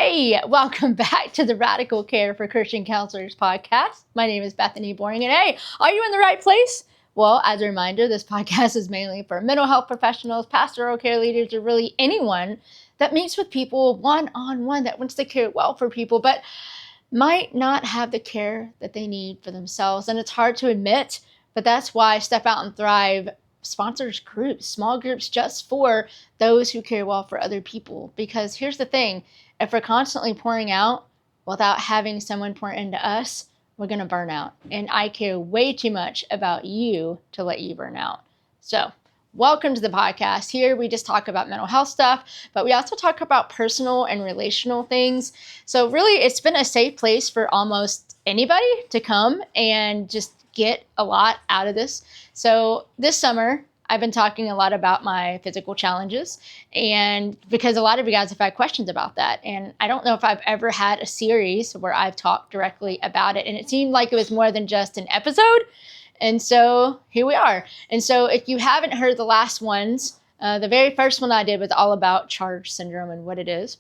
Hey, welcome back to the Radical Care for Christian Counselors podcast. My name is Bethany Boring, and hey, are you in the right place? Well, as a reminder, this podcast is mainly for mental health professionals, pastoral care leaders, or really anyone that meets with people one-on-one that wants to care well for people, but might not have the care that they need for themselves. And it's hard to admit, but that's why Step Out and Thrive sponsors groups, small groups just for those who care well for other people. Because here's the thing, if we're constantly pouring out without having someone pour into us, we're going to burn out. And I care way too much about you to let you burn out. So welcome to the podcast. Here we just talk about mental health stuff, but we also talk about personal and relational things. So really, it's been a safe place for almost anybody to come and just get a lot out of this. So this summer, I've been talking a lot about my physical challenges, and because a lot of you guys have had questions about that. And I don't know if I've ever had a series where I've talked directly about it. And it seemed like it was more than just an episode. And so here we are. And so if you haven't heard the last ones, the very first one I did was all about Charge syndrome and what it is.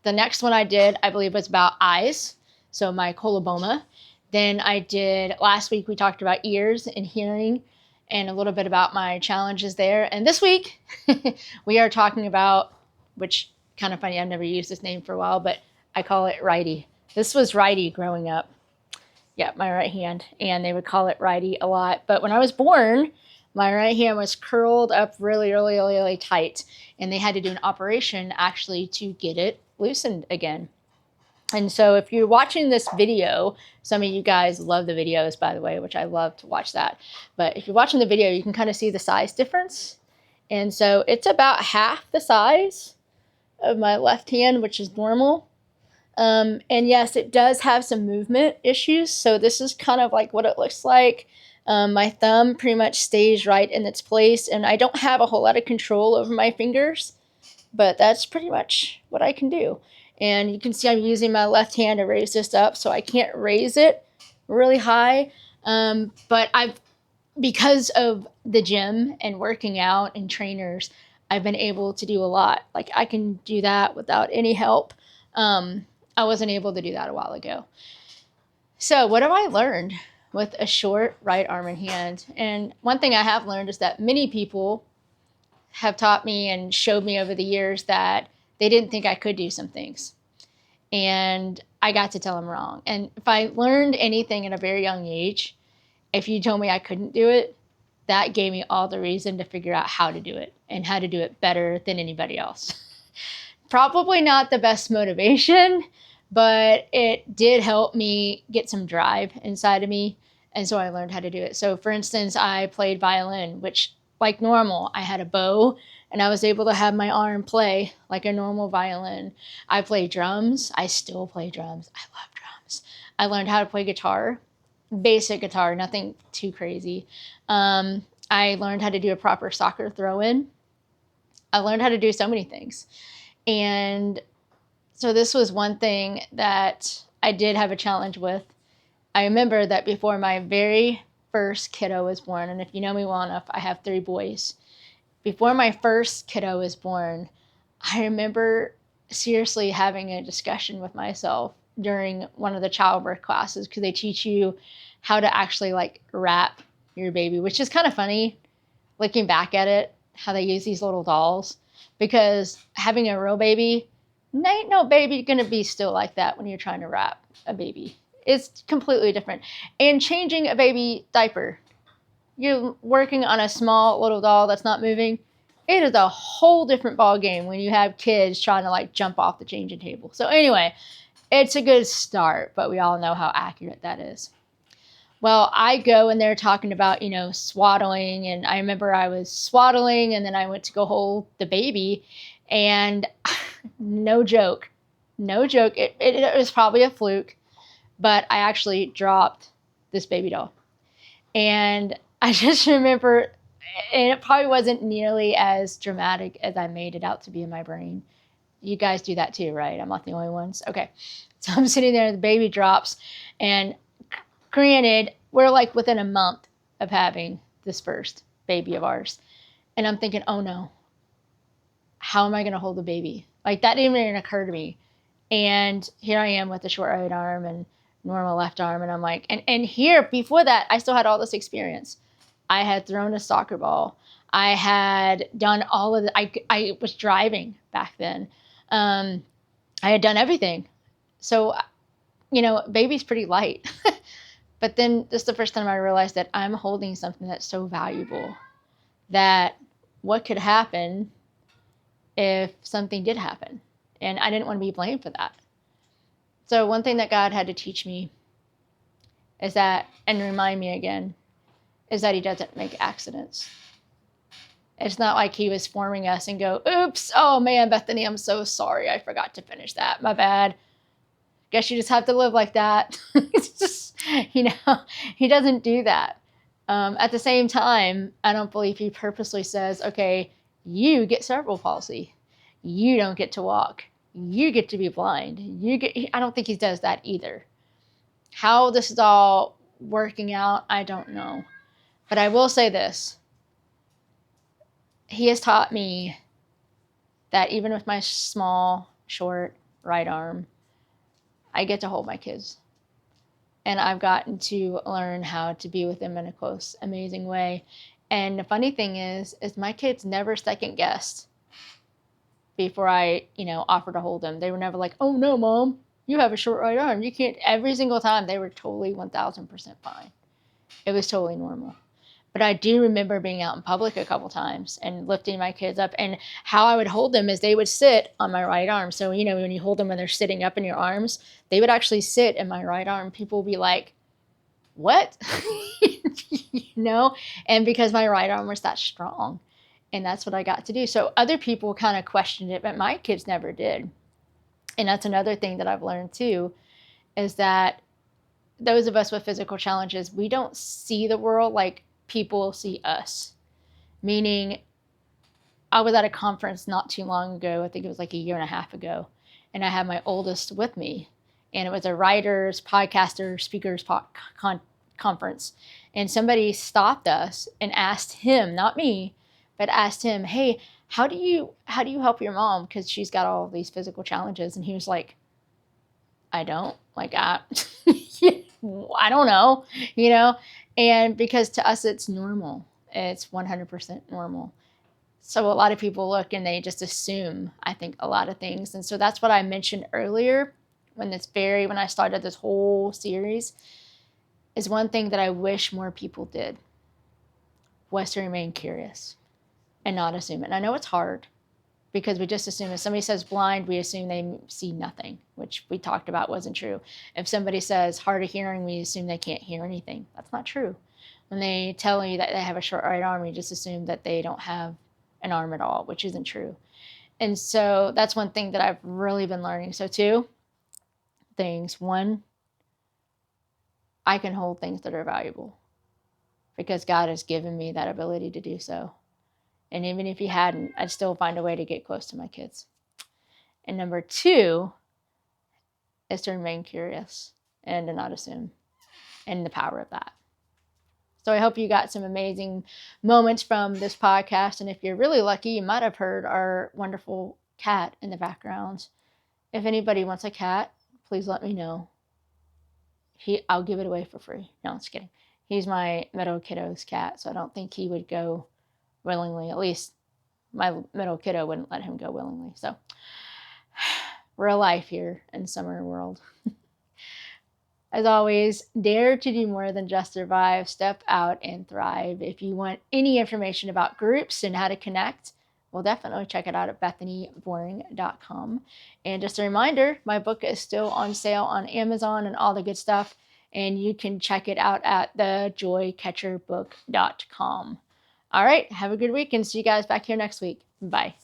The next one I did, I believe, was about eyes. So my coloboma. Then I did, last week we talked about ears and hearing and a little bit about my challenges there. And this week we are talking about, which kind of funny, I've never used this name for a while, but I call it Righty. This was Righty growing up. Yeah, my right hand. And they would call it Righty a lot. But when I was born, my right hand was curled up really tight. And they had to do an operation actually to get it loosened again. And so if you're watching this video, some of you guys love the videos, by the way, which I love to watch that. But if you're watching the video, you can kind of see the size difference. And so it's about half the size of my left hand, which is normal. And yes, it does have some movement issues. So this is kind of like what it looks like. My thumb pretty much stays right in its place. And I don't have a whole lot of control over my fingers, but that's pretty much what I can do. And you can see I'm using my left hand to raise this up, so I can't raise it really high. But because of the gym and working out and trainers, I've been able to do a lot. Like I can do that without any help. I wasn't able to do that a while ago. So what have I learned with a short right arm and hand? And one thing I have learned is that many people have taught me and showed me over the years that they didn't think I could do some things. And I got to tell them wrong. And if I learned anything at a very young age, if you told me I couldn't do it, that gave me all the reason to figure out how to do it and how to do it better than anybody else. Probably not the best motivation, but it did help me get some drive inside of me. And so I learned how to do it. So for instance, I played violin, which like normal, I had a bow and I was able to have my arm play like a normal violin. I play drums. I still play drums. I love drums. I learned how to play guitar, basic guitar, nothing too crazy. I learned how to do a proper soccer throw-in. I learned how to do so many things. And so this was one thing that I did have a challenge with. I remember that before my very first kiddo was born, and if you know me well enough, I have 3 boys. Before my first kiddo was born, I remember seriously having a discussion with myself during one of the childbirth classes because they teach you how to actually like wrap your baby, which is kind of funny looking back at it, how they use these little dolls, because having a real baby, ain't no baby gonna be still like that when you're trying to wrap a baby. It's completely different. And changing a baby diaper, you're working on a small little doll that's not moving. It is a whole different ball game when you have kids trying to like jump off the changing table. So anyway, it's a good start, but we all know how accurate that is. Well, I go and they're talking about, swaddling. And I remember I was swaddling and then I went to go hold the baby and no joke, it was probably a fluke, but I actually dropped this baby doll. And I just remember, and it probably wasn't nearly as dramatic as I made it out to be in my brain. You guys do that too, right? I'm not the only ones. Okay. So I'm sitting there, the baby drops, and granted, we're like within a month of having this first baby of ours. And I'm thinking, oh no, how am I going to hold the baby? Like that didn't even occur to me. And here I am with a short right arm and normal left arm. And I'm like, and here before that, I still had all this experience. I had thrown a soccer ball. I had done all of the, I was driving back then. I had done everything. So, baby's pretty light. But then this is the first time I realized that I'm holding something that's so valuable, that what could happen if something did happen? And I didn't want to be blamed for that. So one thing that God had to teach me is that, and remind me again, is that he doesn't make accidents. It's not like he was forming us and go, oops, oh man, Bethany, I'm so sorry. I forgot to finish that. My bad. Guess you just have to live like that. It's just, he doesn't do that. At the same time, I don't believe he purposely says, okay, you get cerebral palsy. You don't get to walk. You get to be blind. I don't think he does that either. How this is all working out, I don't know. But I will say this. He has taught me that even with my small, short right arm, I get to hold my kids. And I've gotten to learn how to be with them in a close, amazing way. And the funny thing is my kids never second guessed before I, offer to hold them. They were never like, oh no, Mom, you have a short right arm. You can't. Every single time they were totally 1000% fine. It was totally normal. But I do remember being out in public a couple times and lifting my kids up, and how I would hold them is they would sit on my right arm. So, when you hold them when they're sitting up in your arms, they would actually sit in my right arm. People would be like, what? And because my right arm was that strong, and that's what I got to do. So other people kind of questioned it, but my kids never did. And that's another thing that I've learned too, is that those of us with physical challenges, we don't see the world like people see us. Meaning, I was at a conference not too long ago, I think it was like a year and a half ago, and I had my oldest with me, and it was a writers, podcasters, speakers conference, and somebody stopped us and asked him, not me, but asked him, hey, how do you help your mom, because she's got all of these physical challenges? And he was like, I don't, I don't know, and because to us it's normal, it's 100% normal. So a lot of people look and they just assume, I think, a lot of things. And so that's what I mentioned earlier when I started this whole series, is one thing that I wish more people did was to remain curious and not assume it. And I know it's hard, because we just assume if somebody says blind, we assume they see nothing, which we talked about wasn't true. If somebody says hard of hearing, we assume they can't hear anything. That's not true. When they tell you that they have a short right arm, you just assume that they don't have an arm at all, which isn't true. And so that's one thing that I've really been learning. So 2 things. 1, I can hold things that are valuable because God has given me that ability to do so. And even if he hadn't, I'd still find a way to get close to my kids. And number 2 is to remain curious and to not assume, and the power of that. So I hope you got some amazing moments from this podcast. And if you're really lucky, you might have heard our wonderful cat in the background. If anybody wants a cat, please let me know. I'll give it away for free. No, I'm just kidding. He's my middle kiddo's cat, so I don't think he would go willingly. At least my middle kiddo wouldn't let him go willingly. So real life here in summer world. As always, dare to do more than just survive. Step out and thrive. If you want any information about groups and how to connect, well, definitely check it out at BethanyBoring.com. And just a reminder, my book is still on sale on Amazon and all the good stuff. And you can check it out at thejoycatcherbook.com. All right, have a good week and see you guys back here next week. Bye.